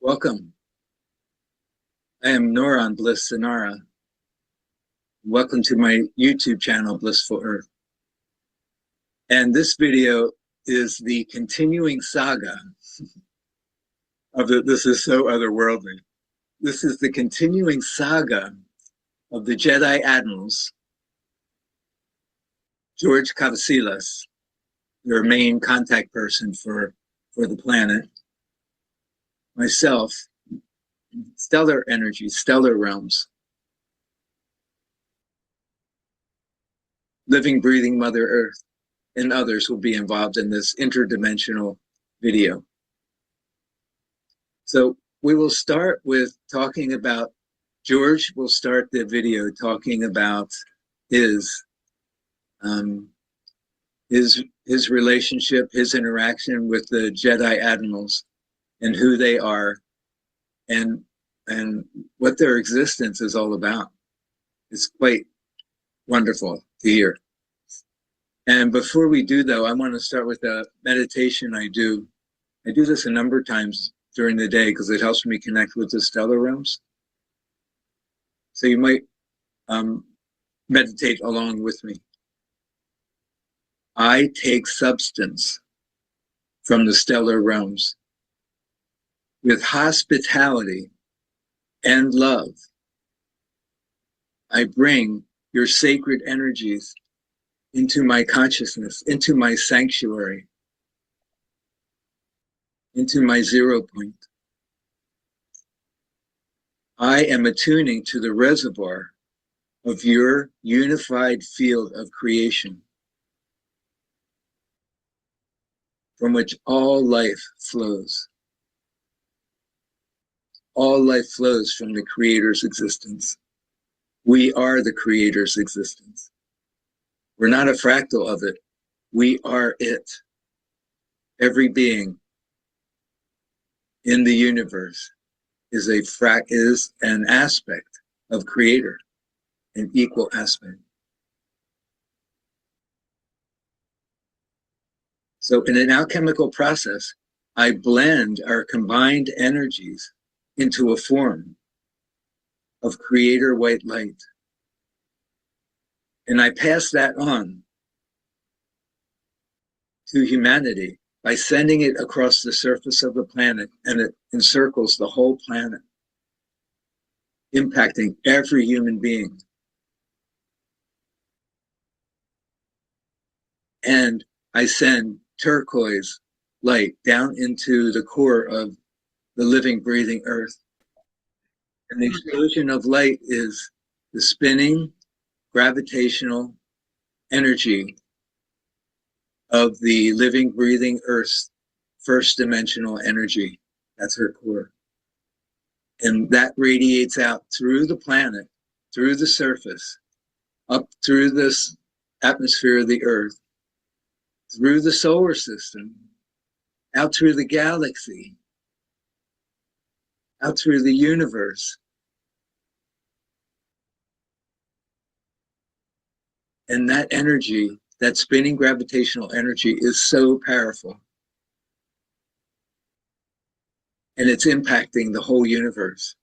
Welcome. I am Noron Bliss Sanara. Welcome to my YouTube channel, Blissful Earth. And this video is the continuing saga of this is so otherworldly. This is the continuing saga of the Jedi Admirals, George Kavassilas, their main contact person for the planet, myself, stellar energy, stellar realms, living, breathing Mother Earth, and others will be involved in this interdimensional video. So we will start with talking about, George will start the video talking about his relationship, his interaction with the Jedi Admirals and who they are and what their existence is all about. It's quite wonderful to hear. And before we do, though, I want to start with a meditation I do. I do this a number of times during the day because it helps me connect with the stellar realms. So you might meditate along with me. I take substance from the stellar realms with hospitality and love. I bring your sacred energies into my consciousness, into my sanctuary, into my 0 point. I am attuning to the reservoir of your unified field of creation, from which all life flows. All life flows from the Creator's existence. We are the Creator's existence. We're not a fractal of it. We are it. Every being in the universe is an aspect of Creator, an equal aspect. So in an alchemical process, I blend our combined energies into a form of Creator white light. And I pass that on to humanity by sending it across the surface of the planet, and it encircles the whole planet, impacting every human being. And I send turquoise light down into the core of the living, breathing earth. And the explosion of light is the spinning gravitational energy of the living, breathing earth's first dimensional energy. That's her core. And that radiates out through the planet, through the surface, up through this atmosphere of the earth, through the solar system, out through the galaxy, out through the universe. And that energy, that spinning gravitational energy, is so powerful. And it's impacting the whole universe.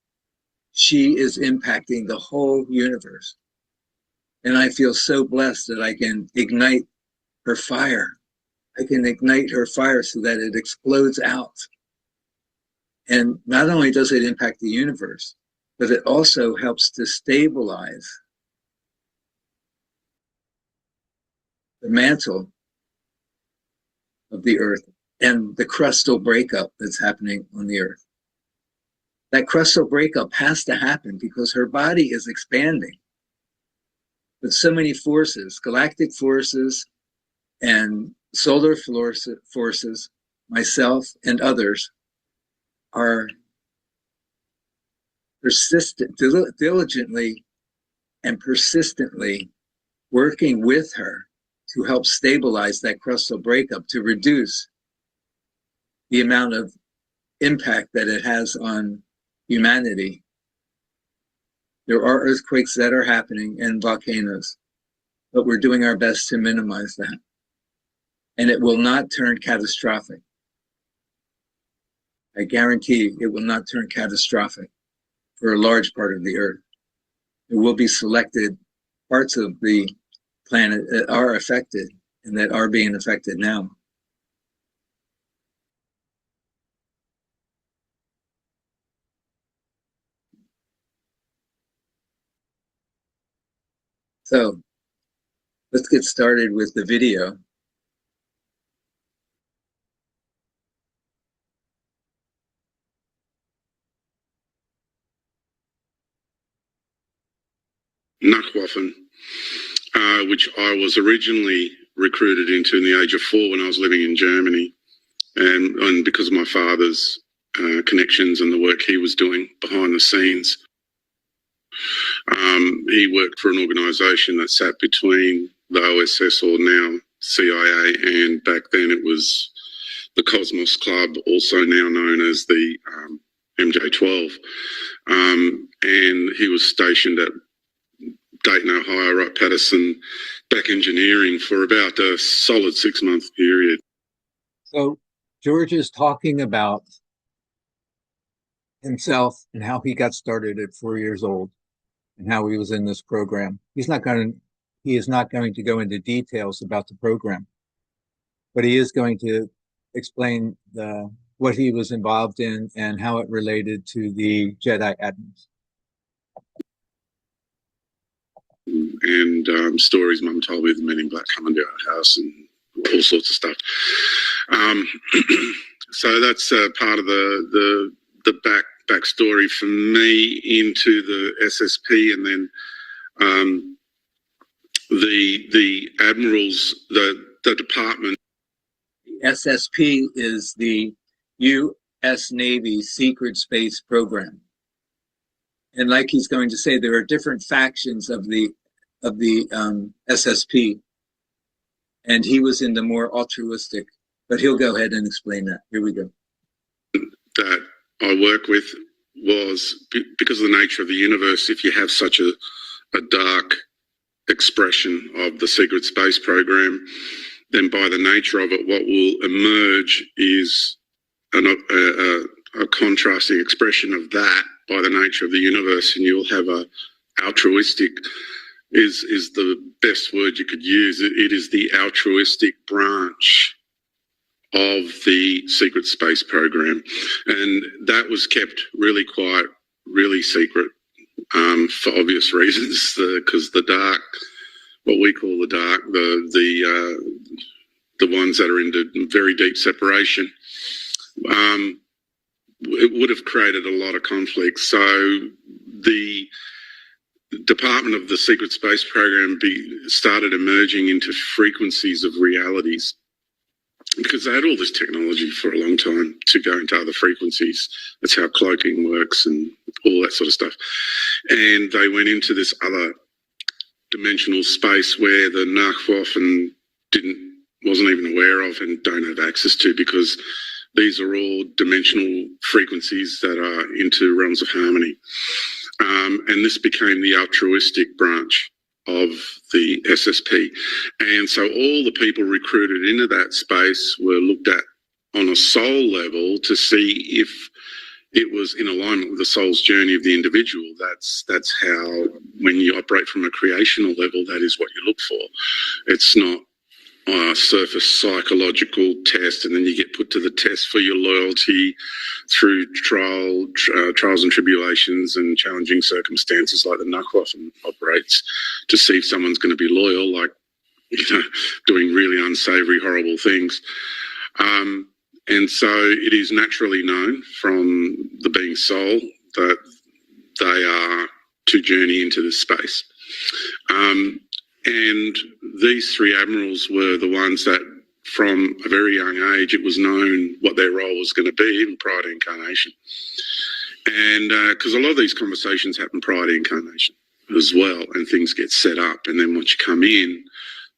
She is impacting the whole universe. And I feel so blessed that I can ignite her fire. I can ignite her fire so that it explodes out. And not only does it impact the universe, but it also helps to stabilize the mantle of the earth and the crustal breakup that's happening on the earth. That crustal breakup has to happen because her body is expanding. With so many forces, galactic forces and solar forces, myself and others are diligently and persistently working with her to help stabilize that crustal breakup, to reduce the amount of impact that it has on humanity. There are earthquakes that are happening and volcanoes, but we're doing our best to minimize that. And it will not turn catastrophic. I guarantee it will not turn catastrophic for a large part of the Earth. It will be selected parts of the planet that are affected and that are being affected now. So let's get started with the video. Nachwaffen, which I was originally recruited into in the age of 4 when I was living in Germany. And because of my father's connections and the work he was doing behind the scenes, he worked for an organisation that sat between the OSS, or now CIA, and back then it was the Cosmos Club, also now known as the MJ-12. And he was stationed at Dayton, Ohio, right, Patterson, back engineering for about a solid 6-month period. So George is talking about himself and how he got started at 4 years old and how he was in this program. He is not going to go into details about the program, but he is going to explain what he was involved in and how it related to the Jedi Admirals. And stories Mum told me of the Men in Black coming to our house and all sorts of stuff. So that's part of the backstory for me into the SSP, and then the admirals, the department. SSP is the U.S. Navy Secret Space Program, and like he's going to say, there are different factions of the SSP, and he was in the more altruistic. But he'll go ahead and explain that. Here we go. That I work with was because of the nature of the universe. If you have such a dark expression of the secret space program, then by the nature of it, what will emerge is a contrasting expression of that by the nature of the universe, and you'll have a altruistic is the best word you could use. It is the altruistic branch of the secret space program, and that was kept really quiet, really secret, for obvious reasons, because the dark, what we call the dark, the ones that are into very deep separation, it would have created a lot of conflict. So the Department of the Secret Space Program started emerging into frequencies of realities, because they had all this technology for a long time to go into other frequencies. That's how cloaking works and all that sort of stuff. And they went into this other dimensional space where the Nachwaffen wasn't even aware of and don't have access to, because these are all dimensional frequencies that are into realms of harmony. And this became the altruistic branch of the SSP. And so all the people recruited into that space were looked at on a soul level to see if it was in alignment with the soul's journey of the individual. That's how, when you operate from a creational level, that is what you look for. It's not a surface psychological test, and then you get put to the test for your loyalty through trials and tribulations and challenging circumstances, like the Nachwaffen operates, to see if someone's going to be loyal, like, doing really unsavory, horrible things. And so it is naturally known from the being soul that they are to journey into this space. And these 3 admirals were the ones that, from a very young age, it was known what their role was going to be, even prior to incarnation. And because a lot of these conversations happen prior to incarnation as well, and things get set up. And then once you come in,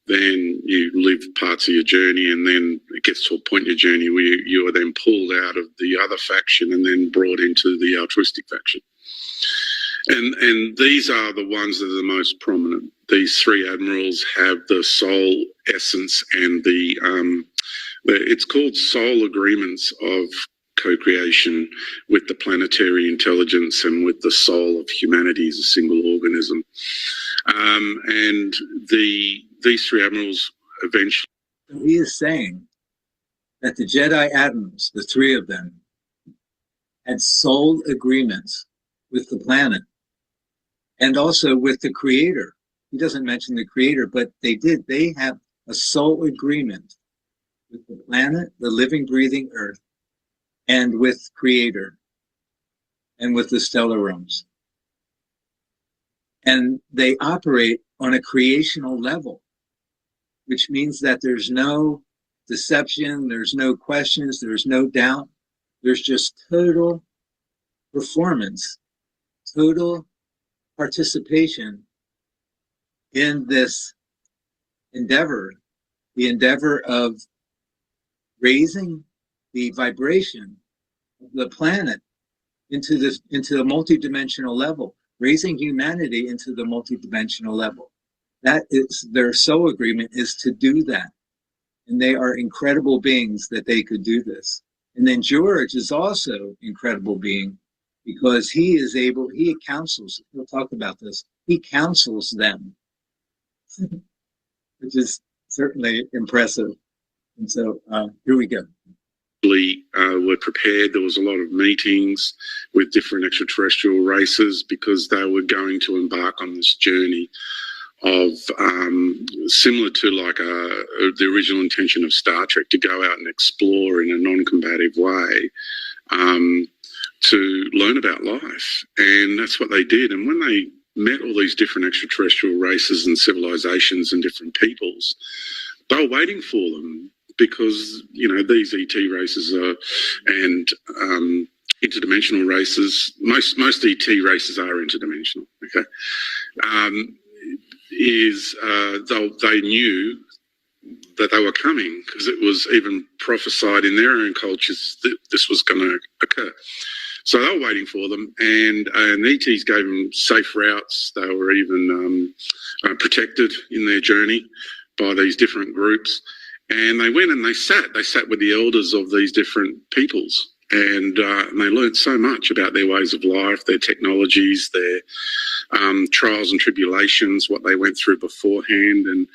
then you live parts of your journey, and then it gets to a point in your journey where you are then pulled out of the other faction and then brought into the altruistic faction. And these are the ones that are the most prominent. These 3 admirals have the soul essence and it's called soul agreements of co-creation with the planetary intelligence and with the soul of humanity as a single organism. And these three admirals eventually... He is saying that the Jedi Admirals, the three of them, had soul agreements with the planet and also with the Creator. He doesn't mention the Creator, but they did. They have a soul agreement with the planet, the living, breathing Earth, and with Creator, and with the stellar realms. And they operate on a creational level, which means that there's no deception, there's no questions, there's no doubt. There's just total performance, total participation in this endeavor, the endeavor of raising the vibration of the planet into a multidimensional level, raising humanity into the multidimensional level. That is their soul agreement, is to do that. And they are incredible beings that they could do this. And then George is also incredible being because he counsels, we'll talk about this, he counsels them, which is certainly impressive. And so here we go. Were prepared. There was a lot of meetings with different extraterrestrial races because they were going to embark on this journey of similar to like the original intention of Star Trek, to go out and explore in a non-combative way, to learn about life. And that's what they did. And when they met all these different extraterrestrial races and civilizations and different peoples, they were waiting for them, because, you know, these ET races and interdimensional races, most ET races are interdimensional, okay, they knew that they were coming, because it was even prophesied in their own cultures that this was going to occur. So they were waiting for them, and ETs gave them safe routes. They were even protected in their journey by these different groups. And they went and they sat with the elders of these different peoples, and they learned so much about their ways of life, their technologies, their trials and tribulations, what they went through beforehand. And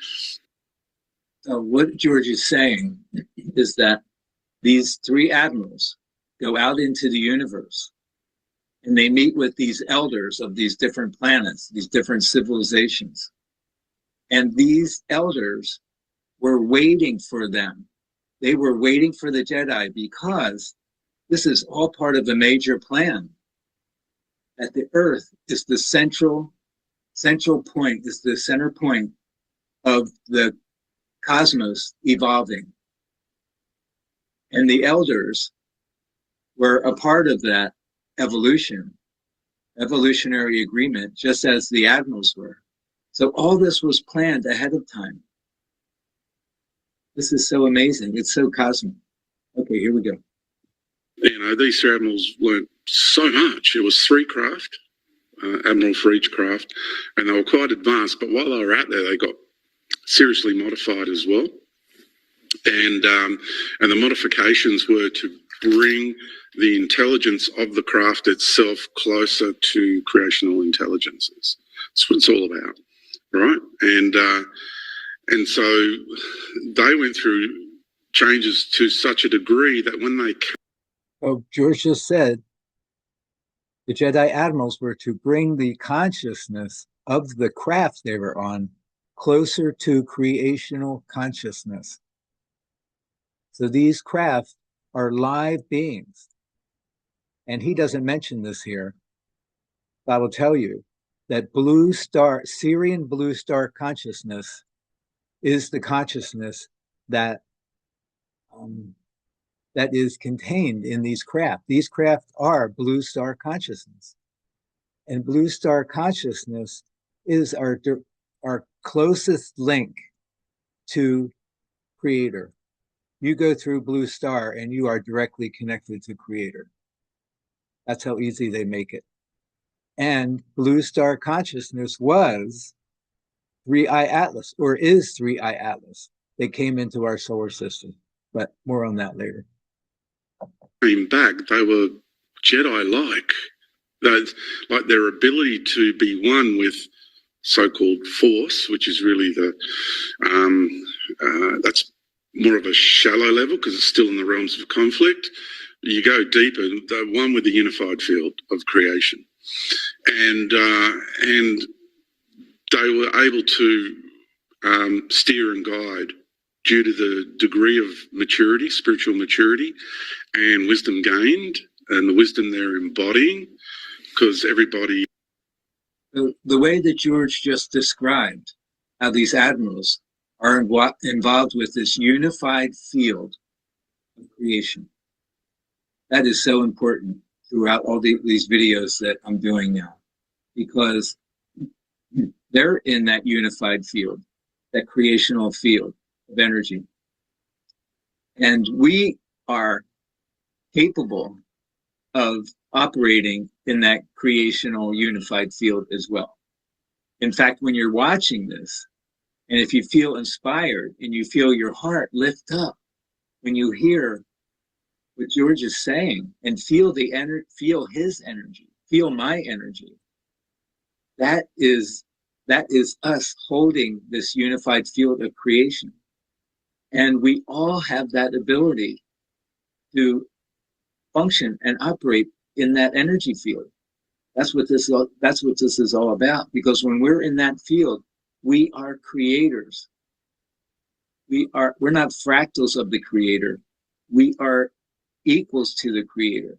what George is saying is that these three admirals go out into the universe and they meet with these elders of these different planets, these different civilizations. And these elders were waiting for them. They were waiting for the Jedi, because this is all part of a major plan. That the Earth is the central point, is the center point of the cosmos evolving. And the elders were a part of that evolutionary agreement, just as the admirals were. So all this was planned ahead of time. This is so amazing. It's so cosmic. Okay, here we go. You know, these three admirals learned so much. It was 3 craft, admiral for each craft, and they were quite advanced. But while they were out there, they got seriously modified as well. And the modifications were to bring the intelligence of the craft itself closer to creational intelligences. That's what it's all about, right? And so they went through changes to such a degree that when they... Oh, George just said the Jedi Admirals were to bring the consciousness of the craft they were on closer to creational consciousness. So these craft are live beings. And he doesn't mention this here, but I will tell you that Syrian blue star consciousness is the consciousness that is contained in these craft. These craft are blue star consciousness. And blue star consciousness is our closest link to Creator. You go through blue star and you are directly connected to Creator. That's how easy they make it. And blue star consciousness was 3I Atlas, or is 3I Atlas. They came into our solar system, but more on that later. came back, they were Jedi-like. Like their ability to be one with so-called force, which is really that's more of a shallow level because it's still in the realms of conflict. You go deeper, the one with the unified field of creation, and they were able to steer and guide due to the degree of maturity, spiritual maturity, and wisdom gained, and the wisdom they're embodying, because everybody. The way that George just described how these admirals are involved with this unified field of creation, that is so important throughout all these videos that I'm doing now, because they're in that unified field, that creational field of energy. And we are capable of operating in that creational unified field as well. In fact, when you're watching this, and if you feel inspired and you feel your heart lift up when you hear what George is saying and feel feel his energy, feel my energy, that is us holding this unified field of creation. And we all have that ability to function and operate in that energy field. That's what this is all about. Because when we're in that field, we are creators. We're not fractals of the creator. We are equals to the creator.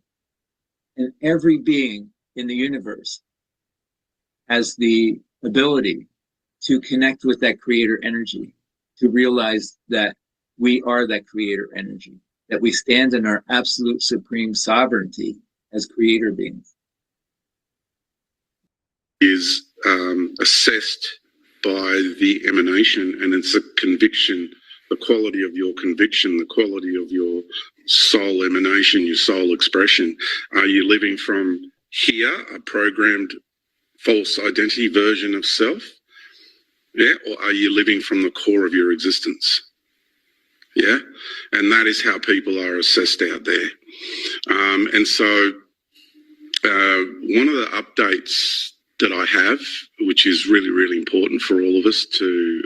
And every being in the universe has the ability to connect with that creator energy, to realize that we are that creator energy, that we stand in our absolute supreme sovereignty as creator beings. Is assessed by the emanation, and it's a conviction, the quality of your conviction, the quality of your soul emanation, your soul expression. Are you living from here, a programmed false identity version of self? Yeah, or are you living from the core of your existence? Yeah, and that is how people are assessed out there. And so one of the updates that I have, which is really, really important for all of us to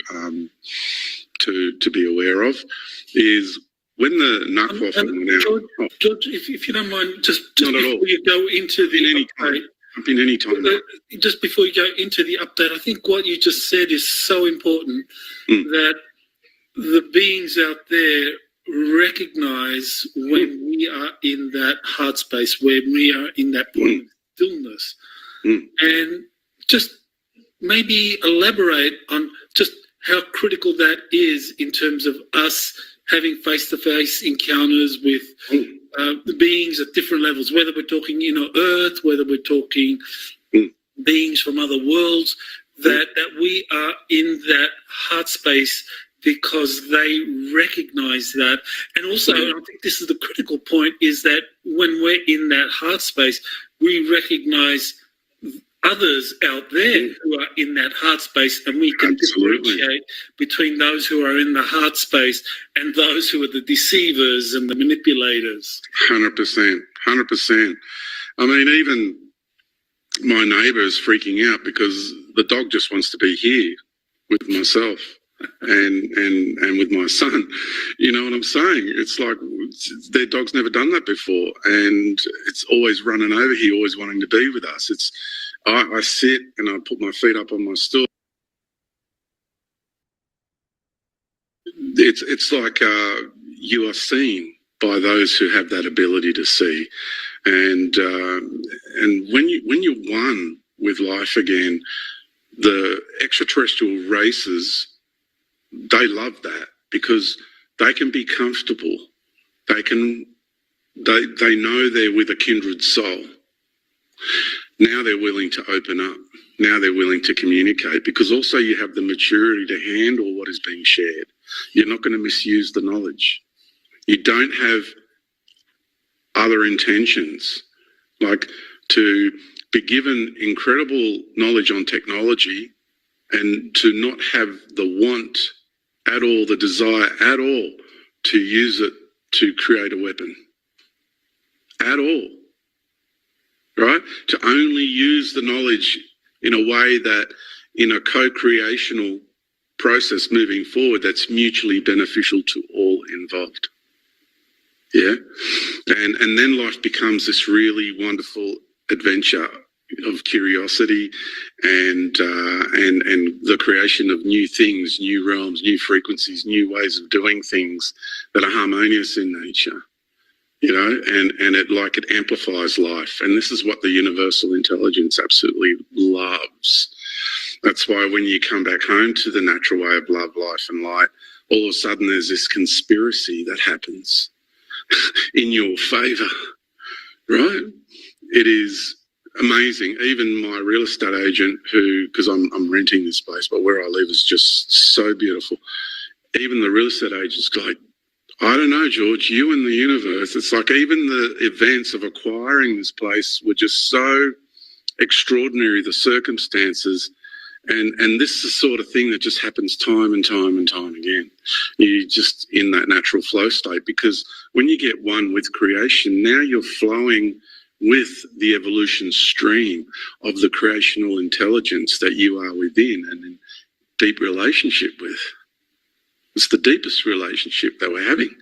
be aware of, is when the Nakwa went out. George, if you don't mind, just before you go into the update, in any time. Just before you go into the update, I think what you just said is so important, that the beings out there recognize when we are in that heart space, when we are in that point of stillness. And just maybe elaborate on just how critical that is in terms of us having face-to-face encounters with the beings at different levels, whether we're talking Earth, whether we're talking beings from other worlds, that we are in that heart space because they recognize that. And also, I think this is the critical point, is that when we're in that heart space, we recognize others out there who are in that heart space, and we can differentiate between those who are in the heart space and those who are the deceivers and the manipulators. 100%. I mean, even my neighbour is freaking out because the dog just wants to be here with myself and with my son. You know what I'm saying? It's like their dog's never done that before, and it's always running over here, always wanting to be with us. I sit and I put my feet up on my stool. It's like you are seen by those who have that ability to see, and when you're one with life again, the extraterrestrial races, they love that because they can be comfortable. They know they're with a kindred soul. Now they're willing to open up. Now they're willing to communicate, because also you have the maturity to handle what is being shared. You're not going to misuse the knowledge. You don't have other intentions, like to be given incredible knowledge on technology and to not have the want at all, the desire at all to use it to create a weapon. at all, right? To only use the knowledge in a way that, in a co-creational process moving forward, that's mutually beneficial to all involved. Yeah, and then life becomes this really wonderful adventure of curiosity and the creation of new things, new realms, new frequencies, new ways of doing things that are harmonious in nature. You know, and it amplifies life, and this is what the universal intelligence absolutely loves. That's why when you come back home to the natural way of love, life, and light, all of a sudden there's this conspiracy that happens in your favour, right? It is amazing. Even my real estate agent, because I'm renting this place, but where I live is just so beautiful. Even the real estate agent's like, I don't know, George, you and the universe. It's like even the events of acquiring this place were just so extraordinary, the circumstances. And this is the sort of thing that just happens time and time and time again. You're just in that natural flow state, because when you get one with creation, now you're flowing with the evolution stream of the creational intelligence that you are within and in deep relationship with. It's the deepest relationship that we're having.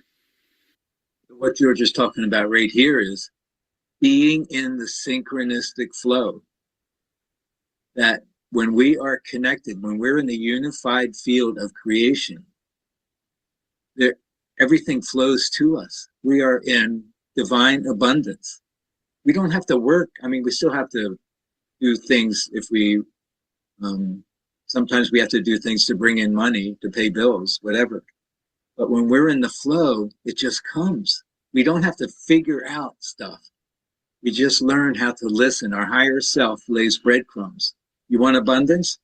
What George is talking about right here is being in the synchronistic flow. That when we are connected, when we're in the unified field of creation, everything flows to us. We are in divine abundance. We don't have to work. I mean, we still have to do things if we, sometimes we have to do things to bring in money, to pay bills, whatever. But when we're in the flow, it just comes. We don't have to figure out stuff. We just learn how to listen. Our higher self lays breadcrumbs. You want abundance?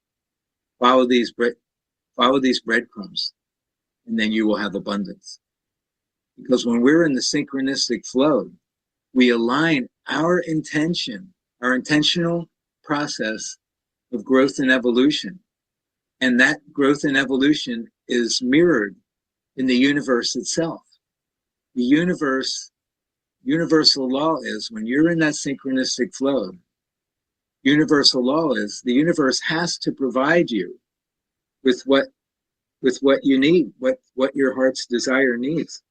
Follow these breadcrumbs, and then you will have abundance. Because when we're in the synchronistic flow, we align our intentional process of growth and evolution. And that growth and evolution is mirrored in the universe itself. The universal law is, when you're in that synchronistic flow, universal law is the universe has to provide you with what you need, what your heart's desire needs,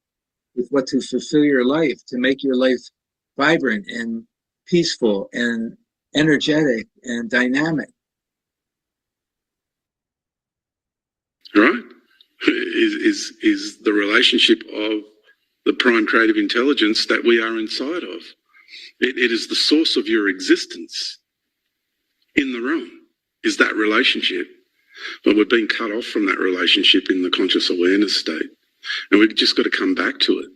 with what to fulfill your life, to make your life vibrant and peaceful and energetic and dynamic. Right? Is the relationship of the prime creative intelligence that we are inside of. It is the source of your existence in the realm, is that relationship. But we've been cut off from that relationship in the conscious awareness state. And we've just got to come back to it.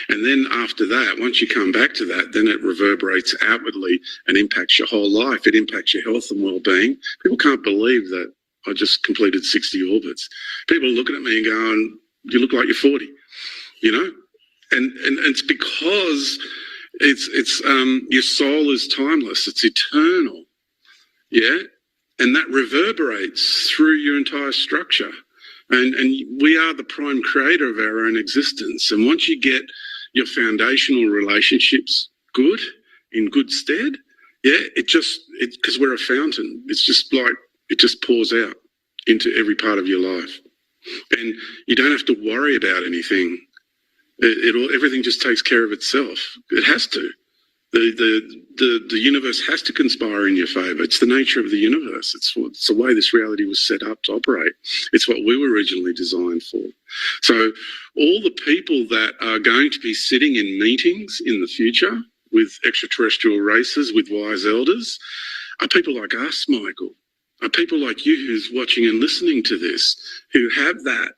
And then after that, once you come back to that, then it reverberates outwardly and impacts your whole life. It impacts your health and well-being. People can't believe that I just completed 60 orbits. People are looking at me and going, you look like you're 40, you know? And it's because it's your soul is timeless. It's eternal. Yeah. And that reverberates through your entire structure. And we are the prime creator of our own existence. And once you get your foundational relationships good, in good stead, yeah, because we're a fountain. It's just like, it just pours out into every part of your life. And you don't have to worry about anything. Everything just takes care of itself. It has to. The universe has to conspire in your favour. It's the nature of the universe. It's the way this reality was set up to operate. It's what we were originally designed for. So all the people that are going to be sitting in meetings in the future with extraterrestrial races, with wise elders, are people like us, Michael. Are people like you who's watching and listening to this, who have that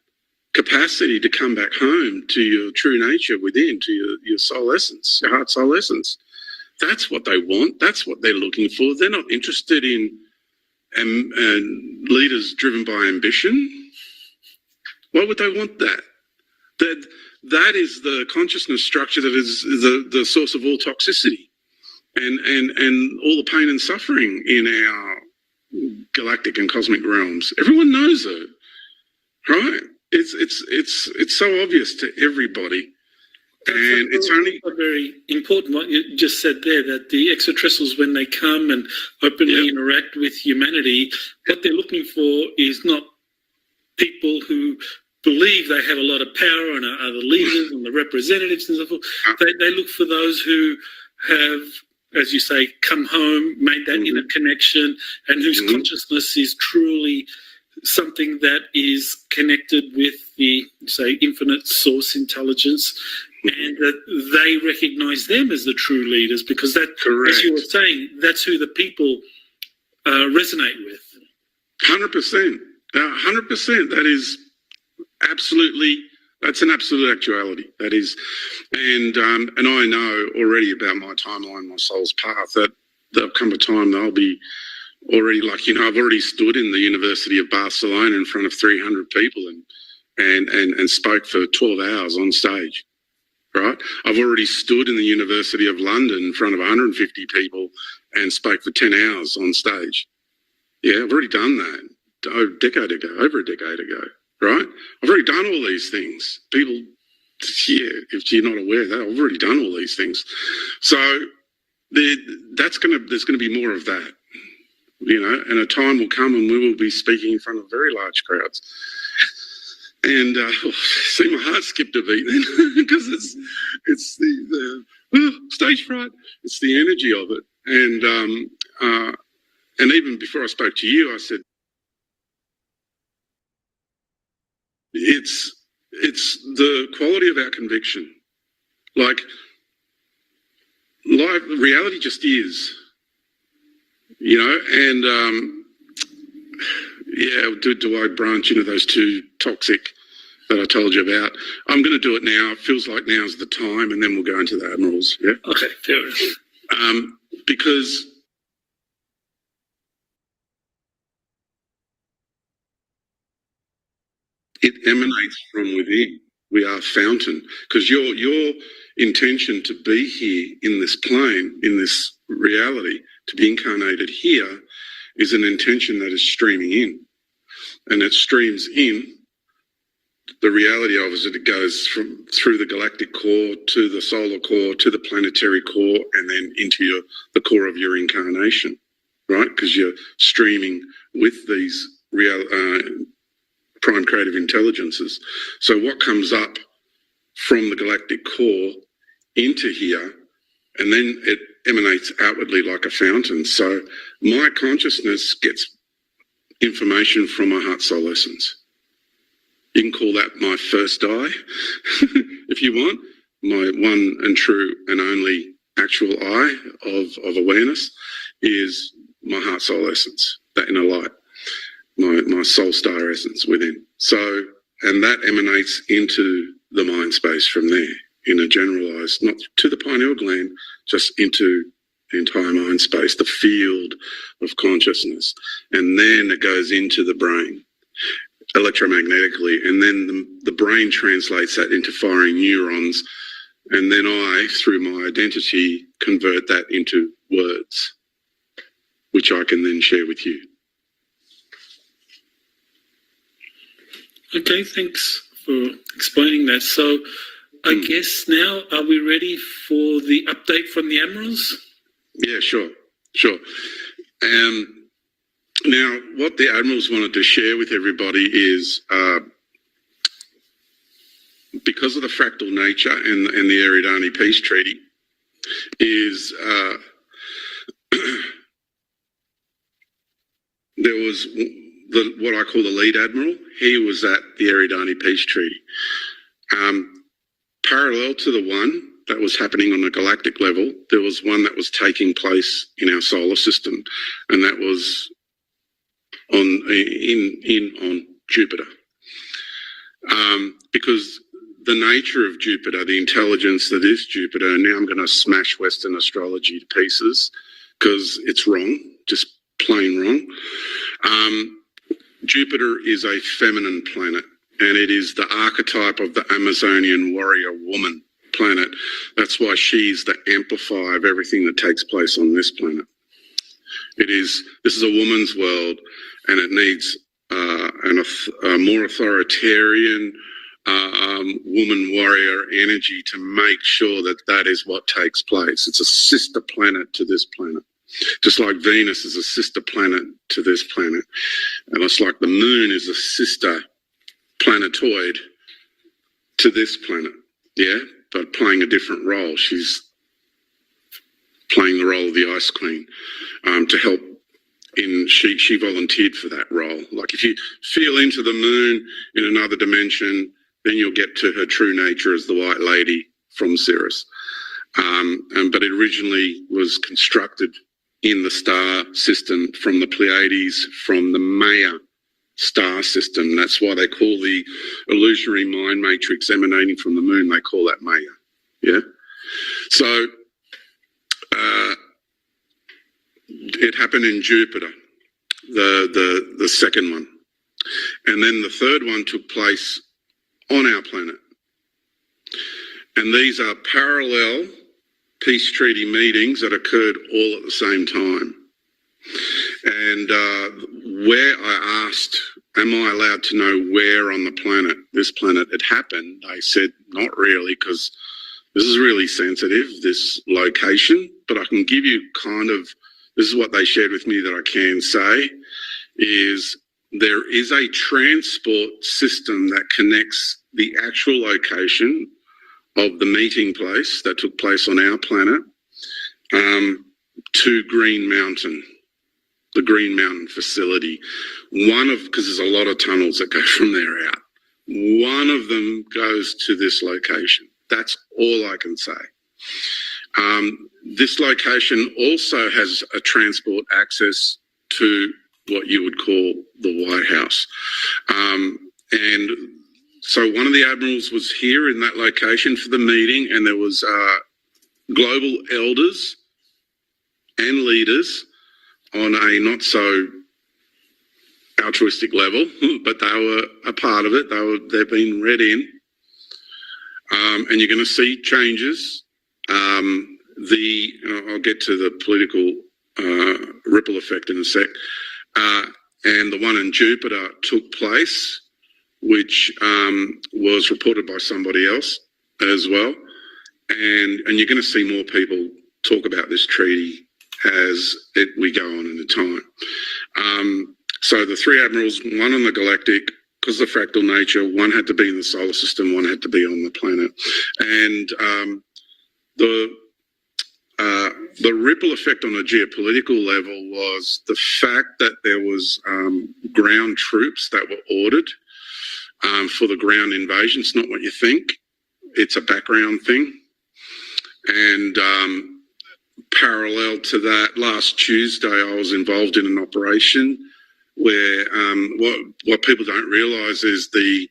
capacity to come back home to your true nature within, to your soul essence, your heart soul essence. That's what they want. That's what they're looking for. They're not interested in leaders driven by ambition. Why would they want that? That is the consciousness structure that is the source of all toxicity and all the pain and suffering in our galactic and cosmic realms. Everyone knows it, right? It's so obvious to everybody. And it's only a very important what you just said there, that the extraterrestrials, when they come and openly interact with humanity, what they're looking for is not people who believe they have a lot of power and are the leaders and the representatives and so forth. They look for those who have, as you say, come home, made that inner connection, and whose consciousness is truly something that is connected with the, say, infinite source intelligence, and that they recognise them as the true leaders, because that, as you were saying, that's who the people resonate with. 100%. 100%. That is absolutely. That's an absolute actuality. That is, and I know already about my timeline, my soul's path. That there'll come a time that I'll be already, like, I've already stood in the University of Barcelona in front of 300 people and spoke for 12 hours on stage. Right? I've already stood in the University of London in front of 150 people and spoke for 10 hours on stage. Yeah, I've already done that over a decade ago, right? I've already done all these things. People, if you're not aware of that, I've already done all these things. So there's going to be more of that, and a time will come and we will be speaking in front of very large crowds. And see, my heart skipped a beat then because it's the stage fright. It's the energy of it, and even before I spoke to you, I said it's the quality of our conviction. Like life, reality just is, and do I branch into those two toxic that I told you about? I'm going to do it now. It feels like now's the time, and then we'll go into the Admirals. Yeah. Okay, fair enough. Because it emanates from within. We are fountain. Because your intention to be here in this plane, in this reality, to be incarnated here, is an intention that is streaming in. And it streams in. The reality of it goes through the galactic core to the solar core to the planetary core, and then into the core of your incarnation, right? Because you're streaming with these prime creative intelligences. So what comes up from the galactic core into here, and then it emanates outwardly like a fountain. So my consciousness gets information from my heart soul essence. You can call that my first eye, if you want, my one and true and only actual eye of awareness is my heart soul essence, that inner light, my soul star essence within. So, and that emanates into the mind space from there in a generalized, not to the pineal gland, just into the entire mind space, the field of consciousness. And then it goes into the brain electromagnetically, and then the brain translates that into firing neurons, and then I, through my identity, convert that into words, which I can then share with you. Okay, thanks for explaining that. So I guess now, are we ready for the update from the Admirals? Yeah, sure. Now, what the Admirals wanted to share with everybody is, because of the fractal nature and the Eridani Peace Treaty, is there was what I call the lead admiral. He was at the Eridani Peace Treaty. Parallel to the one that was happening on a galactic level, there was one that was taking place in our solar system, and that was on Jupiter, because the nature of Jupiter, the intelligence that is Jupiter, and now I'm going to smash Western astrology to pieces because it's wrong, just plain wrong. Jupiter is a feminine planet, and it is the archetype of the Amazonian warrior woman planet. That's why she's the amplifier of everything that takes place on this planet. This is a woman's world, and it needs a more authoritarian, woman warrior energy to make sure that that is what takes place. It's a sister planet to this planet. Just like Venus is a sister planet to this planet. And it's like the moon is a sister planetoid to this planet. Yeah, but playing a different role. She's playing the role of the Ice Queen to help. She volunteered for that role. Like if you feel into the moon in another dimension, then you'll get to her true nature as the White Lady from Sirius. But it originally was constructed in the star system from the Pleiades, from the Maya star system. That's why they call the illusionary mind matrix emanating from the moon, they call that Maya. Yeah. So it happened in Jupiter, the second one. And then the third one took place on our planet. And these are parallel peace treaty meetings that occurred all at the same time. And where I asked, am I allowed to know where on the planet this planet had happened? They said, not really, because this is really sensitive, this location, but I can give you kind of, this is what they shared with me that I can say, is there is a transport system that connects the actual location of the meeting place that took place on our planet to Green Mountain, the Green Mountain facility. Because there's a lot of tunnels that go from there out. One of them goes to this location. That's all I can say. This location also has a transport access to what you would call the White House. And so one of the admirals was here in that location for the meeting, and there was global elders and leaders on a not so altruistic level, but they were a part of it. They've been read in. And you're going to see changes. I'll get to the political ripple effect in a sec. And the one in Jupiter took place, which was reported by somebody else as well. And you're going to see more people talk about this treaty as we go on in the time. So the three admirals, one on the galactic, because of the fractal nature, one had to be in the solar system, one had to be on the planet. And the ripple effect on a geopolitical level was the fact that there was ground troops that were ordered for the ground invasion. It's not what you think. It's a background thing. And parallel to that, last Tuesday, I was involved in an operation where what people don't realise is the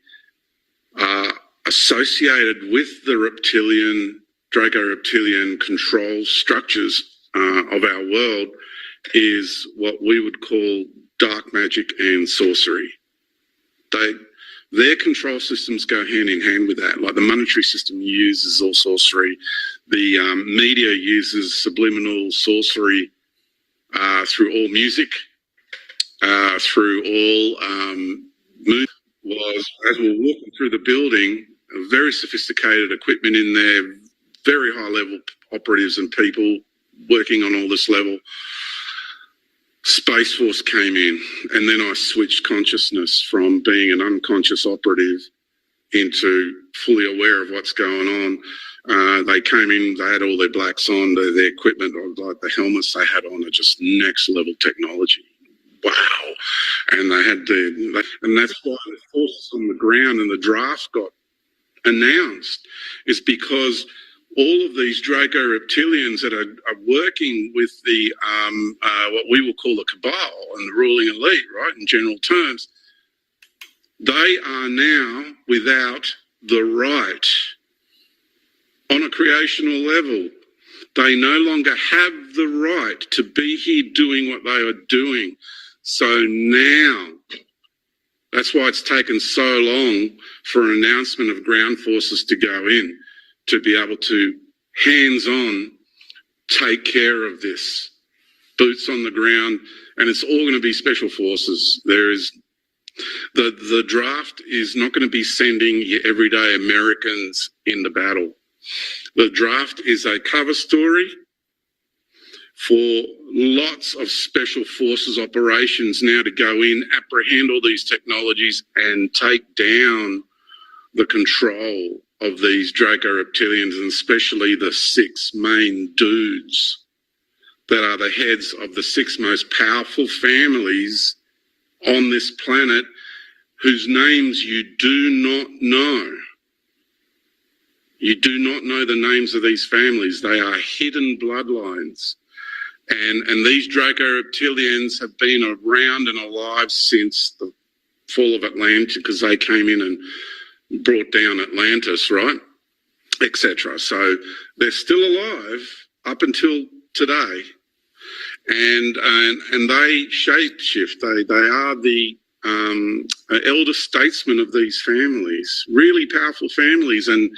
associated with the Draco-reptilian control structures of our world is what we would call dark magic and sorcery. Their control systems go hand in hand with that. Like the monetary system uses all sorcery. The media uses subliminal sorcery through all music, through all movies. As we were walking through the building, very sophisticated equipment in there, very high level operatives and people working on all this level. Space Force came in, and then I switched consciousness from being an unconscious operative into fully aware of what's going on. They came in, they had all their blacks on, their equipment, like the helmets they had on are just next level technology. Wow. And they had and that's why the forces on the ground and the draft got announced, is because all of these Draco reptilians that are working with the what we will call the cabal and the ruling elite, right, in general terms, they are now without the right on a creational level. They no longer have the right to be here doing what they are doing. So now, that's why it's taken so long for an announcement of ground forces to go in, to be able to hands-on take care of this, boots on the ground, and it's all going to be special forces. There is The draft is not going to be sending your everyday Americans in the battle. The draft is a cover story for lots of special forces operations now to go in, apprehend all these technologies and take down the control of these Draco reptilians, and especially the 6 main dudes that are the heads of the 6 most powerful families on this planet, whose names you do not know. You do not know the names of these families. They are hidden bloodlines. And these Draco reptilians have been around and alive since the fall of Atlantis, because they came in and brought down Atlantis, right? Etc. So they're still alive up until today. And they shapeshift. They are the elder statesmen of these families, really powerful families. And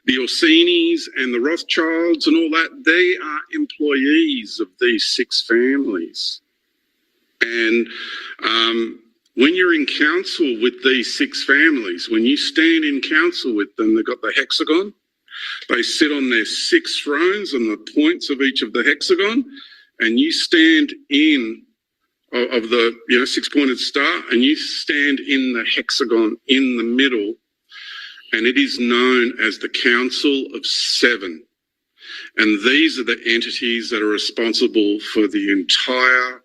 the Orsinis and the Rothschilds and all that, they are employees of these 6 families. And when you're in council with these 6 families, when you stand in council with them, they've got the hexagon. They sit on their 6 thrones on the points of each of the hexagon, and you stand in of the 6-pointed star, and you stand in the hexagon in the middle, and it is known as the Council of 7. And these are the entities that are responsible for the entire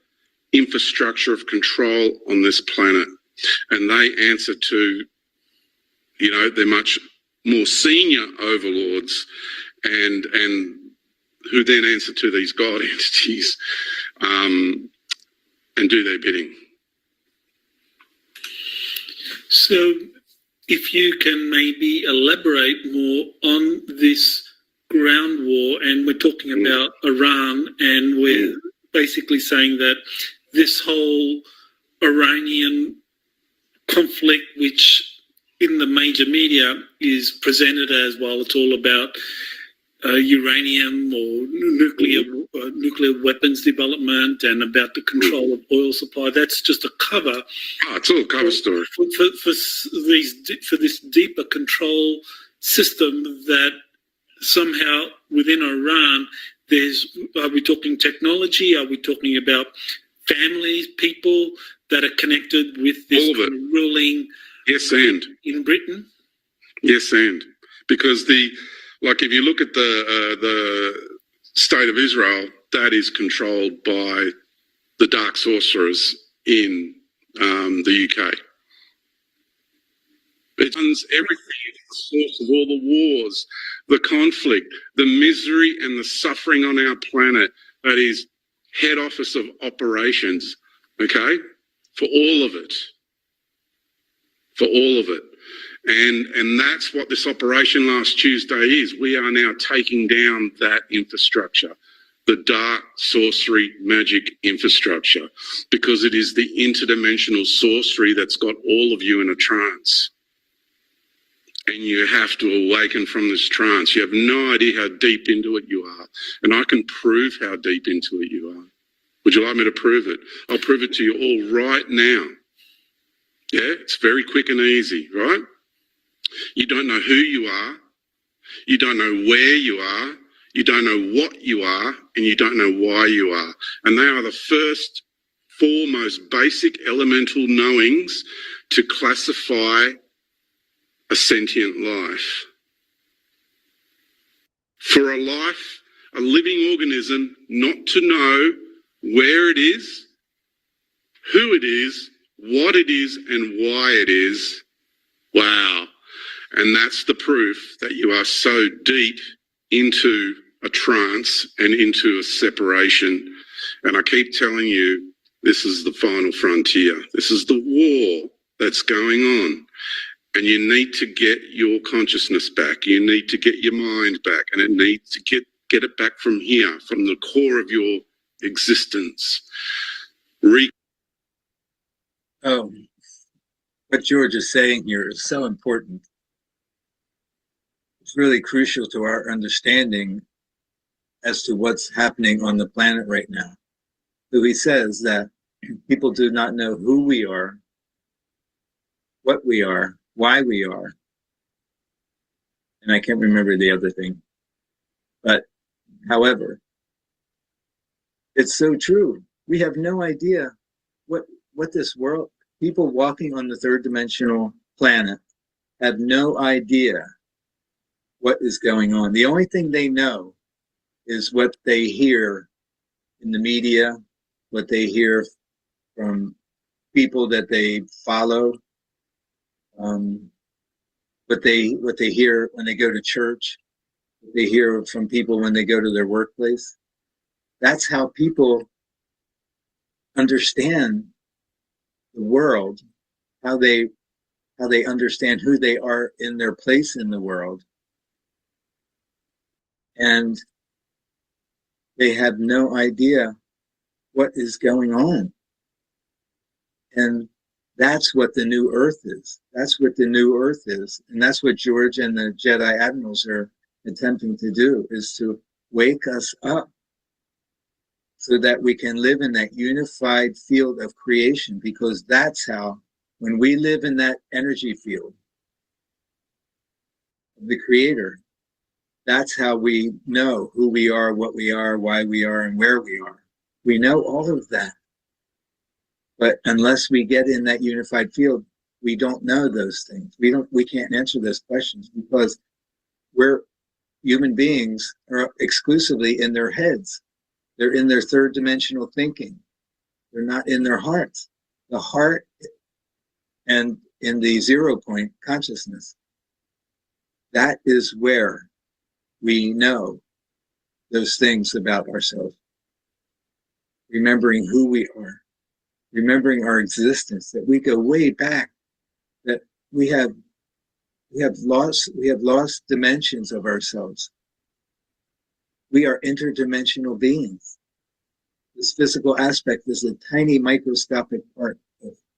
infrastructure of control on this planet. And they answer to, they're much more senior overlords, and who then answer to these god entities and do their bidding. So if you can maybe elaborate more on this ground war, and we're talking about Iran, and we're basically saying that this whole Iranian conflict, which in the major media is presented as, well, it's all about uranium or nuclear weapons development and about the control of oil supply. That's just a cover. Oh, it's all a cover story. For this deeper control system that somehow within Iran, are we talking technology? Are we talking about families, people that are connected with this kind of ruling? Yes, and in Britain? Yes, and because if you look at the state of Israel, that is controlled by the dark sorcerers in the UK. It runs everything. It's the source of all the wars, the conflict, the misery and the suffering on our planet. That is head office of operations, okay, for all of it. For all of it. And that's what this operation last Tuesday is. We are now taking down that infrastructure, the dark sorcery magic infrastructure, because it is the interdimensional sorcery that's got all of you in a trance. And you have to awaken from this trance. You have no idea how deep into it you are. And I can prove how deep into it you are. Would you like me to prove it? I'll prove it to you all right now. Yeah, it's very quick and easy, right? You don't know who you are. You don't know where you are. You don't know what you are, and you don't know why you are. And they are the first 4 most basic elemental knowings to classify a sentient life. For a living organism, not to know where it is, who it is, what it is, and why it is, wow. And that's the proof that you are so deep into a trance and into a separation. And I keep telling you, this is the final frontier. This is the war that's going on. And you need to get your consciousness back. You need to get your mind back. And it needs to get it back from here, from the core of your existence. What George is saying here is so important. It's really crucial to our understanding as to what's happening on the planet right now. So he says that people do not know who we are, what we are, why we are. And I can't remember the other thing. But however, it's so true. We have no idea what this world, people walking on the third dimensional planet have no idea what is going on. The only thing they know is what they hear in the media, what they hear from people that they follow, what they hear when they go to church, what they hear from people when they go to their workplace. That's how people understand the world, how they understand who they are in their place in the world. And they have no idea what is going on. And that's what the new earth is. That's what the new earth is. And that's what George and the Jedi Admirals are attempting to do, is to wake us up so that we can live in that unified field of creation, because that's how, when we live in that energy field of the Creator, that's how we know who we are, what we are, why we are, and where we are. We know all of that. But unless we get in that unified field, we don't know those things. We can't answer those questions, because we're human beings are exclusively in their heads. They're in their third dimensional thinking. They're not in their hearts. The heart and in the 0 point consciousness, that is where we know those things about ourselves. Remembering who we are, remembering our existence, that we go way back, that we have lost dimensions of ourselves. We are interdimensional beings. This physical aspect is a tiny microscopic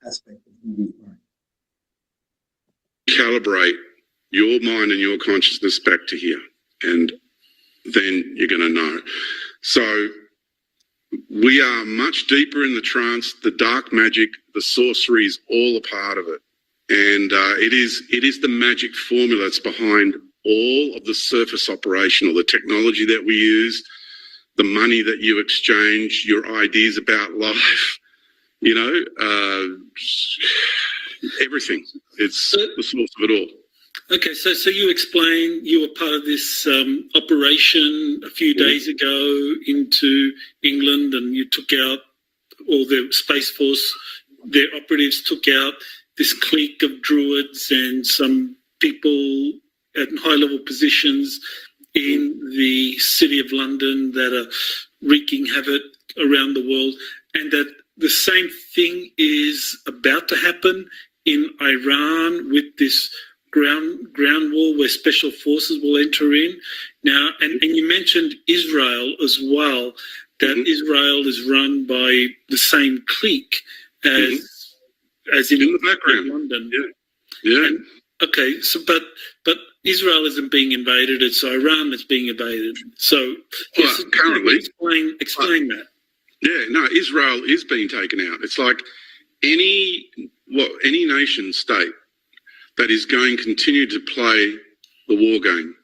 aspect of who we are. Calibrate your mind and your consciousness back to here, and then you're going to know. So we are much deeper in the trance. The dark magic, the sorcery is all a part of it. And it is the magic formula that's behind all of the surface operation, or the technology that we use, the money that you exchange, your ideas about life, everything. It's the source of it all. Okay, so you explained you were part of this operation a few days ago into England, and you took out, or the Space Force, their operatives took out this clique of druids and some people at high-level positions in the city of London that are wreaking havoc around the world, and that the same thing is about to happen in Iran with this ground war where special forces will enter in. Now, and you mentioned Israel as well, that Israel is run by the same clique as in the background. London. Yeah. And, okay, so but Israel isn't being invaded, it's Iran that's being invaded. So currently, explain that. Yeah, no, Israel is being taken out. It's like any nation state that is going to continue to play the war game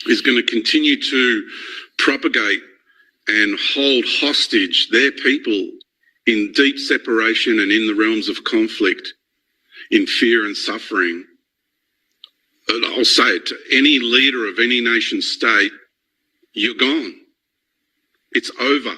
is going to continue to propagate and hold hostage their people in deep separation and in the realms of conflict, in fear and suffering. And I'll say it to any leader of any nation state, you're gone. It's over.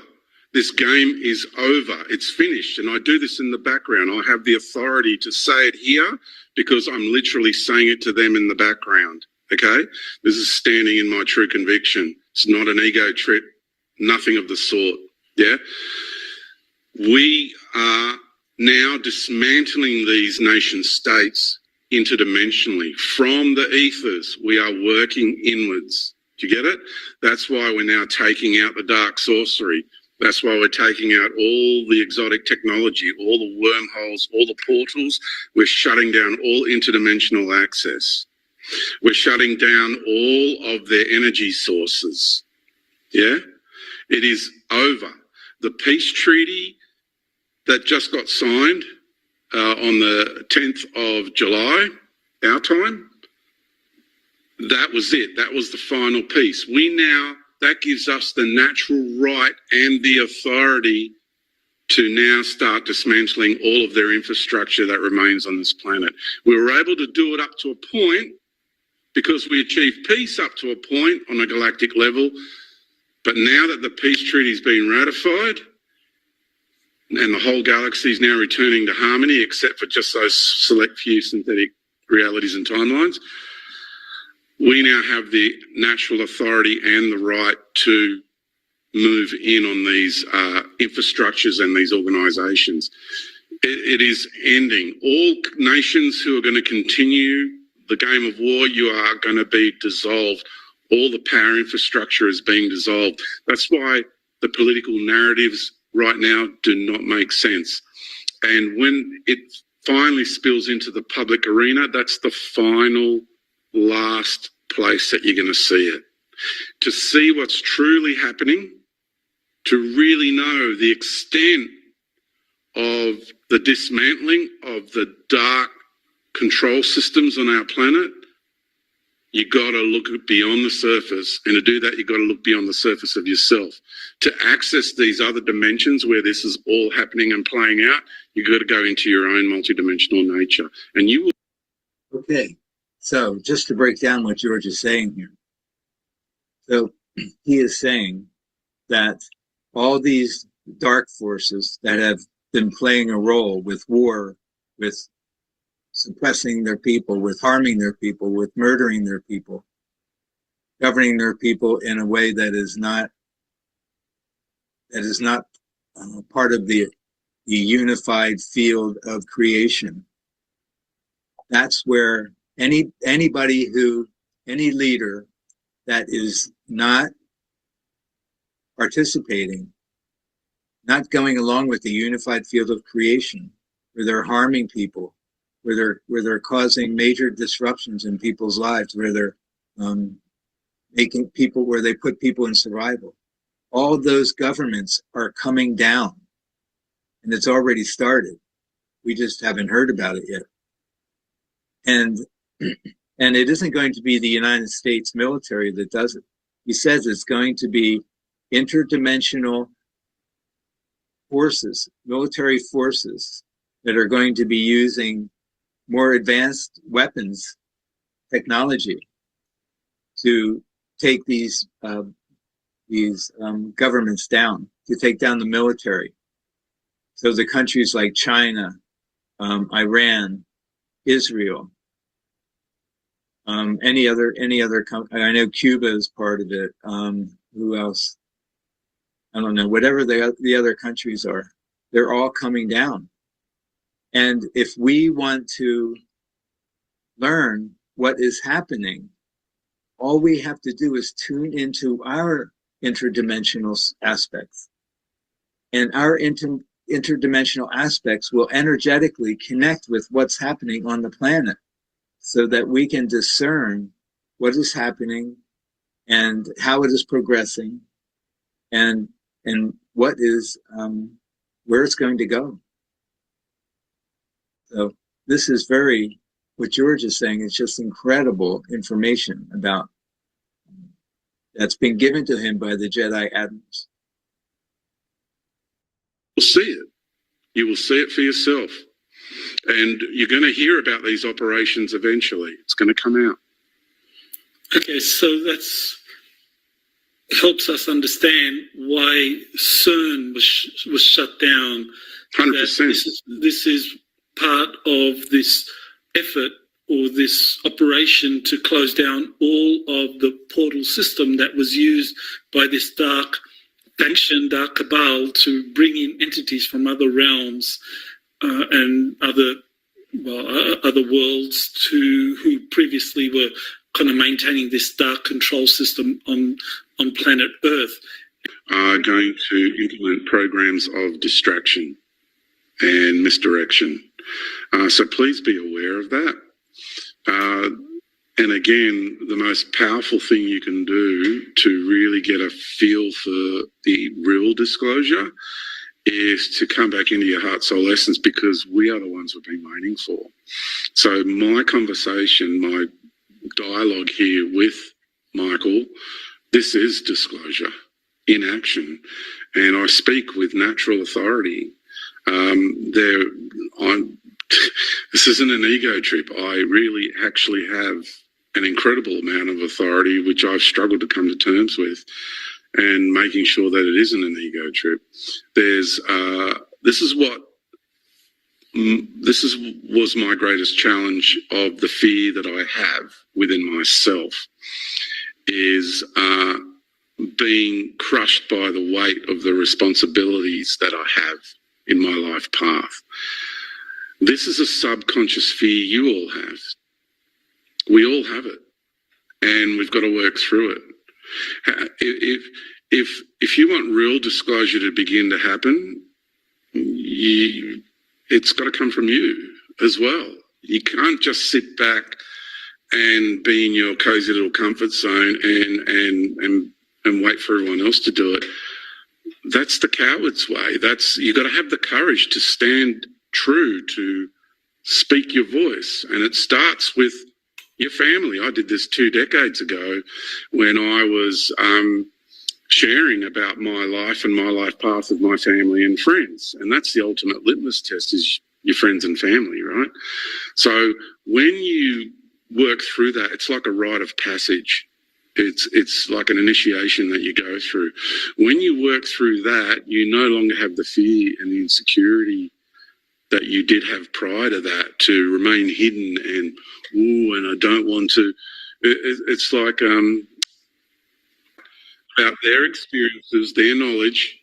This game is over. It's finished. And I do this in the background. I have the authority to say it here because I'm literally saying it to them in the background. Okay? This is standing in my true conviction. It's not an ego trip. Nothing of the sort. Yeah? We are now dismantling these nation states interdimensionally. From the ethers, we are working inwards. Do you get it? That's why we're now taking out the dark sorcery. That's why we're taking out all the exotic technology, all the wormholes, all the portals. We're shutting down all interdimensional access. We're shutting down all of their energy sources. Yeah? It is over. The peace treaty that just got signed on the 10th of July, our time. That was it. That was the final piece. That gives us the natural right and the authority to now start dismantling all of their infrastructure that remains on this planet. We were able to do it up to a point because we achieved peace up to a point on a galactic level. But now that the peace treaty has been ratified and the whole galaxy is now returning to harmony, except for just those select few synthetic realities and timelines, we now have the natural authority and the right to move in on these infrastructures and these organisations. It is ending. All nations who are going to continue the game of war, you are going to be dissolved. All the power infrastructure is being dissolved. That's why the political narratives right now do not make sense. And when it finally spills into the public arena, that's the final last place that you're going to see it. To see what's truly happening, to really know the extent of the dismantling of the dark control systems on our planet, you got to look beyond the surface. And to do that, you got to look beyond the surface of yourself. To access these other dimensions where this is all happening and playing out, you got to go into your own multidimensional nature. And you will. Okay, so just to break down what George is saying here. So he is saying that all these dark forces that have been playing a role with war, with suppressing their people, with harming their people, with murdering their people, governing their people in a way that is not part of the unified field of creation. That's where any leader that is not participating, not going along with the unified field of creation, where they're harming people, where they're causing major disruptions in people's lives, where they're where they put people in survival. All those governments are coming down, and it's already started. We just haven't heard about it yet. And it isn't going to be the United States military that does it. He says it's going to be interdimensional forces, military forces that are going to be using more advanced weapons technology to take these governments down, to take down the military. So the countries like China, Iran, Israel, any other I know Cuba is part of it. Who else? I don't know. Whatever the other countries are, they're all coming down. And if we want to learn what is happening, all we have to do is tune into our interdimensional aspects. And our interdimensional aspects will energetically connect with what's happening on the planet so that we can discern what is happening and how it is progressing and what is, where it's going to go. So this is what George is saying is just incredible information about that's been given to him by the Jedi Admirals. You'll see it. You will see it for yourself. And you're going to hear about these operations eventually. It's going to come out. Okay, so that's helps us understand why CERN was shut down. 100%. This is part of this effort or this operation to close down all of the portal system that was used by this dark faction, dark cabal, to bring in entities from other realms and other worlds who previously were kind of maintaining this dark control system on planet Earth. Are going to implement programs of distraction and misdirection. So please be aware of that. And again, the most powerful thing you can do to really get a feel for the real disclosure is to come back into your heart soul essence, because we are the ones we've been waiting for. So my conversation, my dialogue here with Michael, this is disclosure in action, and I speak with natural authority. This isn't an ego trip. I really actually have an incredible amount of authority, which I've struggled to come to terms with, and making sure that it isn't an ego trip. This was my greatest challenge of the fear that I have within myself, is being crushed by the weight of the responsibilities that I have in my life path. This is a subconscious fear you all have. We all have it, and we've got to work through it. If you want real disclosure to begin to happen, it's got to come from you as well. You can't just sit back and be in your cozy little comfort zone and wait for everyone else to do it. That's the coward's way. You got to have the courage to stand true, to speak your voice, and it starts with your family. I did this 2 decades ago when I was sharing about my life and my life path with my family and friends, and that's the ultimate litmus test, is your friends and family, right? So when you work through that, it's like a rite of passage. It's like an initiation that you go through. When you work through that, you no longer have the fear and the insecurity that you did have prior to that, to remain hidden and I don't want to. It's like about their experiences, their knowledge,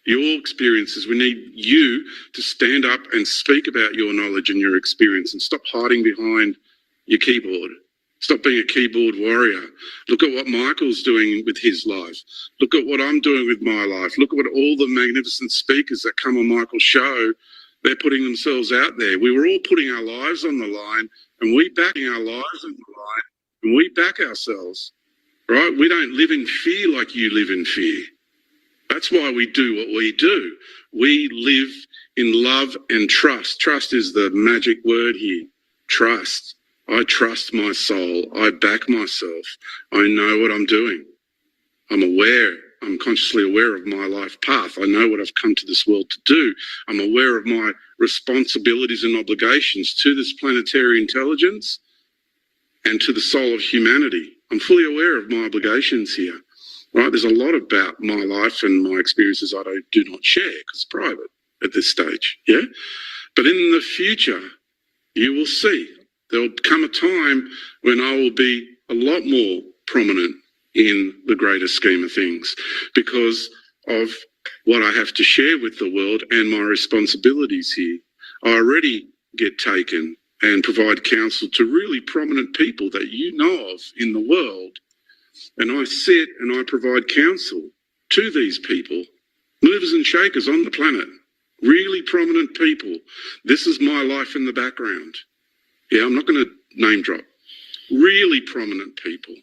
your experiences. We need you to stand up and speak about your knowledge and your experience, and stop hiding behind your keyboard. Stop being a keyboard warrior. Look at what Michael's doing with his life. Look at what I'm doing with my life. Look at what all the magnificent speakers that come on Michael's show, they're putting themselves out there. We were all putting our lives on the line, and we backing our lives on the line, and we back ourselves, right? We don't live in fear like you live in fear. That's why we do what we do. We live in love and trust. Trust is the magic word here. Trust. I trust my soul. I back myself. I know what I'm doing. I'm aware. I'm consciously aware of my life path. I know what I've come to this world to do. I'm aware of my responsibilities and obligations to this planetary intelligence and to the soul of humanity. I'm fully aware of my obligations here, right? There's a lot about my life and my experiences I do not share because it's private at this stage, yeah? But in the future, you will see. There'll come a time when I will be a lot more prominent in the greater scheme of things because of what I have to share with the world and my responsibilities here. I already get taken and provide counsel to really prominent people that you know of in the world. And I sit and I provide counsel to these people, movers and shakers on the planet, really prominent people. This is my life in the background. Yeah, I'm not going to name drop. Really prominent people.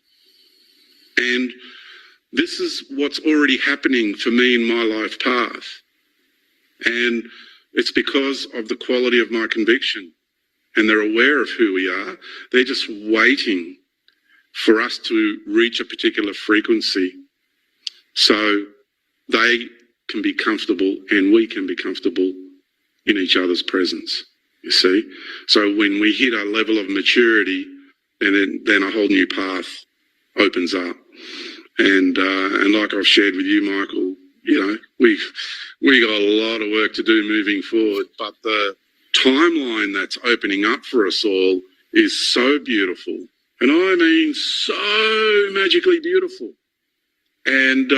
And this is what's already happening for me in my life path. And it's because of the quality of my conviction. And they're aware of who we are. They're just waiting for us to reach a particular frequency so they can be comfortable and we can be comfortable in each other's presence. You see? So when we hit a level of maturity, then a whole new path opens up. And like I've shared with you, Michael, you know, we got a lot of work to do moving forward, but the timeline that's opening up for us all is so beautiful. And I mean so magically beautiful. And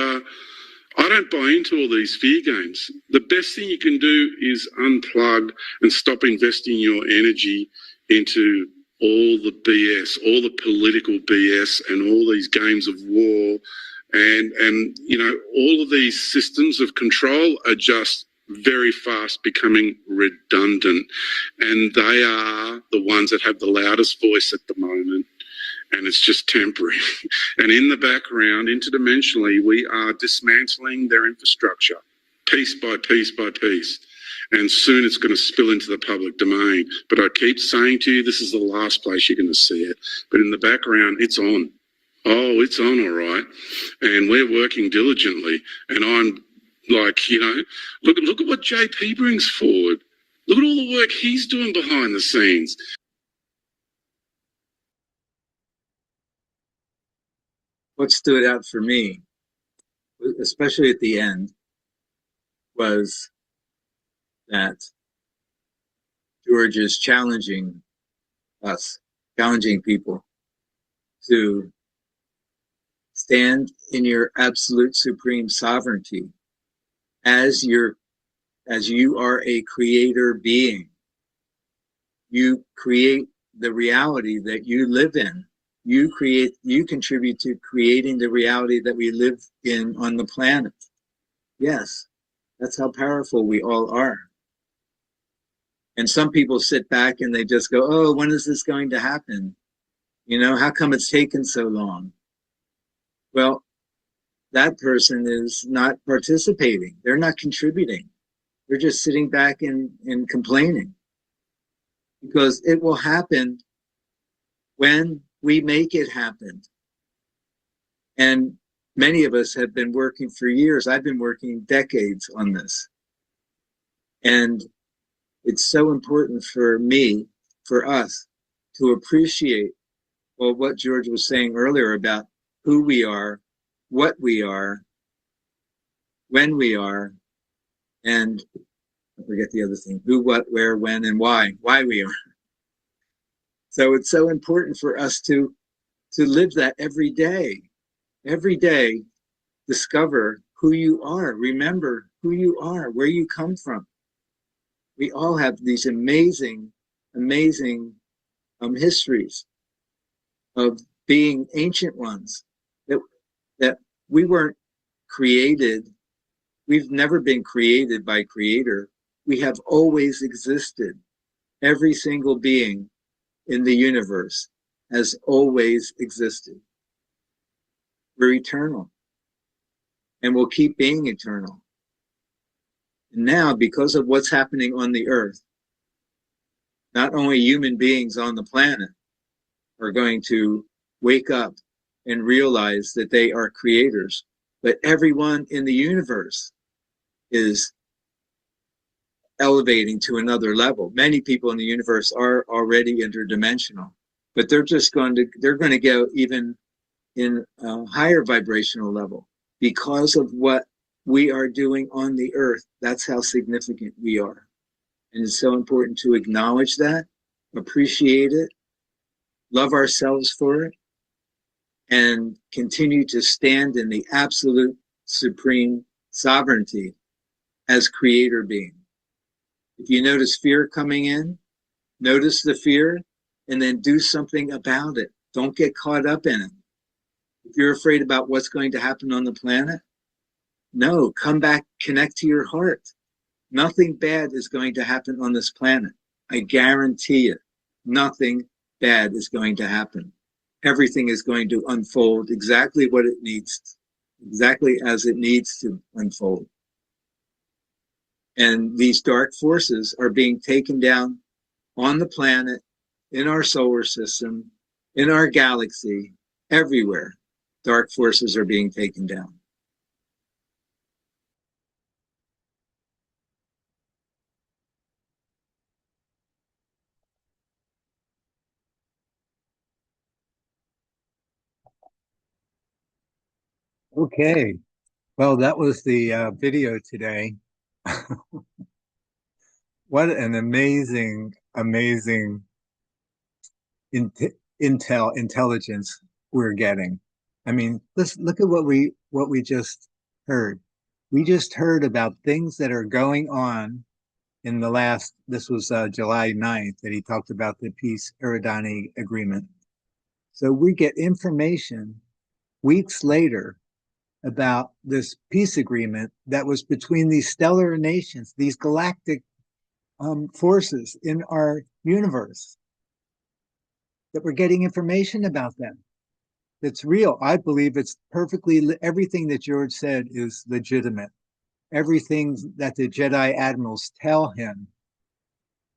I don't buy into all these fear games. The best thing you can do is unplug and stop investing your energy into all the BS, all the political BS and all these games of war. And you know, all of these systems of control are just very fast becoming redundant. And they are the ones that have the loudest voice at the moment. And it's just temporary. And in the background, interdimensionally, we are dismantling their infrastructure piece by piece by piece. And soon it's going to spill into the public domain. But I keep saying to you, this is the last place you're going to see it. But in the background, it's on. Oh, it's on, all right. And we're working diligently. And I'm like, you know, look at what JP brings forward. Look at all the work he's doing behind the scenes. What stood out for me, especially at the end, was that George is challenging us, challenging people to stand in your absolute supreme sovereignty as you are a creator being. You create the reality that you live in. You contribute to creating the reality that we live in on the planet. Yes, that's how powerful we all are. And some people sit back and they just go, oh, when is this going to happen? You know, how come it's taken so long? Well, that person is not participating. They're not contributing. They're just sitting back and complaining. Because it will happen when we make it happen. And many of us have been working for years. I've been working decades on this. And it's so important for me, for us, to appreciate, well, what George was saying earlier about who we are, what we are, when we are, and I forget the other thing, who, what, where, when, and why we are. So it's so important for us to live that every day. Every day, discover who you are. Remember who you are, where you come from. We all have these amazing, amazing histories of being ancient ones, that we weren't created. We've never been created by Creator. We have always existed. Every single being in the universe has always existed. We're eternal, and we'll keep being eternal. And now, because of what's happening on the earth, not only human beings on the planet are going to wake up and realize that they are creators, but everyone in the universe is elevating to another level. Many people in the universe are already interdimensional, but they're going to go even in a higher vibrational level because of what we are doing on the earth. That's how significant we are. And it's so important to acknowledge that, appreciate it, love ourselves for it, and continue to stand in the absolute supreme sovereignty as creator being. If you notice fear coming in, notice the fear and then do something about it. Don't get caught up in it. If you're afraid about what's going to happen on the planet, no, come back, connect to your heart. Nothing bad is going to happen on this planet. I guarantee it. Nothing bad is going to happen. Everything is going to unfold exactly what it needs, exactly as it needs to unfold. And these dark forces are being taken down on the planet, in our solar system, in our galaxy, everywhere. Dark forces are being taken down. Okay. Well, that was the video today. What an amazing, amazing intelligence we're getting. I mean, let's look at what we just heard. We just heard about things that are going on in the last, this was July 9th, that he talked about the Peace Eridani Agreement. So we get information weeks later about this peace agreement that was between these stellar nations, these galactic forces in our universe, that we're getting information about them. That's real. I believe it's perfectly, everything that George said is legitimate. everything that the Jedi Admirals tell him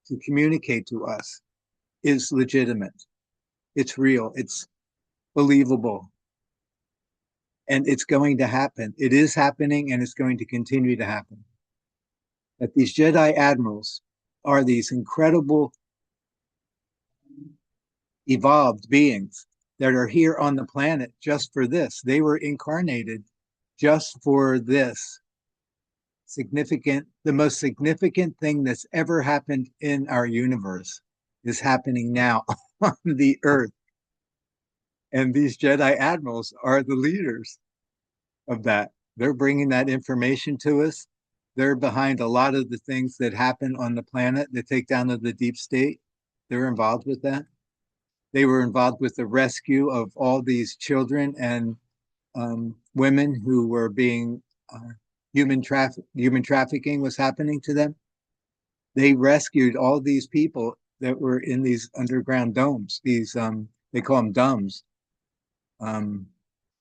to communicate to us is legitimate. It's real. It's believable. And it's going to happen. It is happening, and it's going to continue to happen. That these Jedi Admirals are these incredible evolved beings that are here on the planet just for this. They were incarnated just for this the most significant thing that's ever happened in our universe is happening now on the earth. And these Jedi Admirals are the leaders of that. They're bringing that information to us. They're behind a lot of the things that happen on the planet, the takedown of the deep state. They're involved with that. They were involved with the rescue of all these children and women who were being human trafficking was happening to them. They rescued all these people that were in these underground domes. These they call them DUMBs,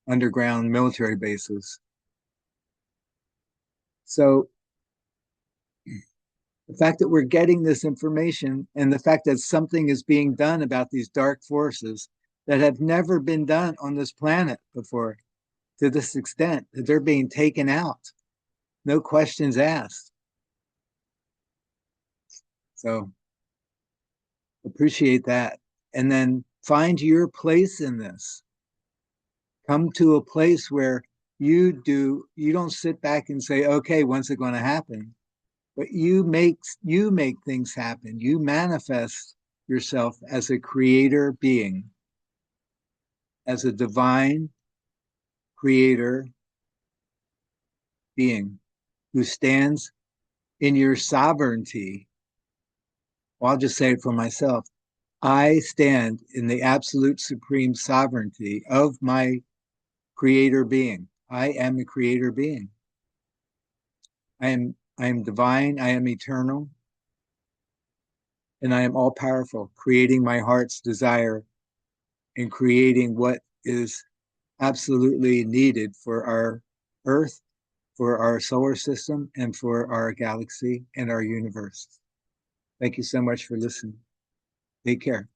underground military bases. So the fact that we're getting this information and the fact that something is being done about these dark forces that have never been done on this planet before to this extent, that they're being taken out, no questions asked. So appreciate that. And then find your place in this. Come to a place where you don't sit back and say, okay, when's it going to happen? But you make things happen. You manifest yourself as a creator being, as a divine creator being who stands in your sovereignty. Well, I'll just say it for myself. I stand in the absolute supreme sovereignty of my creator being. I am a creator being. I am divine, I am eternal, and I am all powerful, creating my heart's desire and creating what is absolutely needed for our Earth, for our solar system, and for our galaxy and our universe. Thank you so much for listening. Take care.